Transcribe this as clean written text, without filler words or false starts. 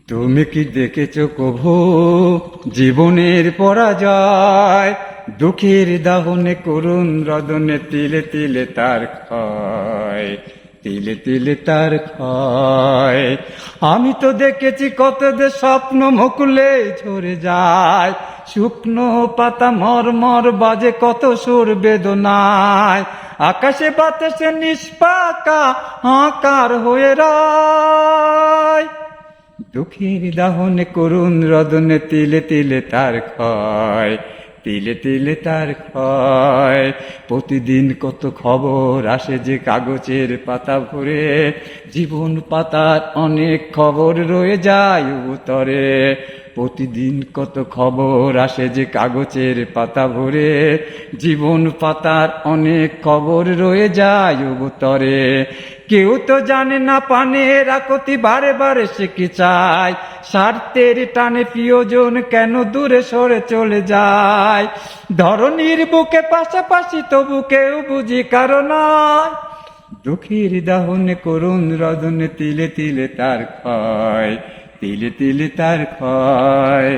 তুমি কি দেখেছ কভু জীবনের পরাজয়? দুঃখের দাহনে করুণ রদনে তিলে তিলে তার ক্ষয়, তিলে তিলে তার ক্ষয়। আমি তো দেখেছি কত যে স্বপ্ন মুকুলে ঝরে যায়, শুকনো পাতা মরমর বাজে কত সুর বেদনায়। আকাশে বাতাসে নিষ্পাকা হাহাকার হয়ে রয়, দুঃখের দাহনে করুণ রদনে তিলে তিলে তার ক্ষয়, তিলে তিলে তার ক্ষয়। প্রতিদিন কত খবর আসে যে কাগজের পাতা ভরে, জীবন পাতার অনেক খবর রয়ে যায় উতরে। প্রতিদিন কত খবর আসে যে কাগজের পাতা ভরে, জীবন পাতার অনেক খবর রয়ে যায় উতরে। কেউ তো জানে না পানের আকুতি বারে বারে সে কি চায়, স্বার্থের টানে প্রিয়জন কেন দূরে সরে চলে যায়। ধরনীর বুকে পাশাপাশি তবু কেউ বুঝি কারণ দুঃখের দাহনে করুণ রদনে তিলে তিলে তার ক্ষয়, তিলে তিলে তার ক্ষয়।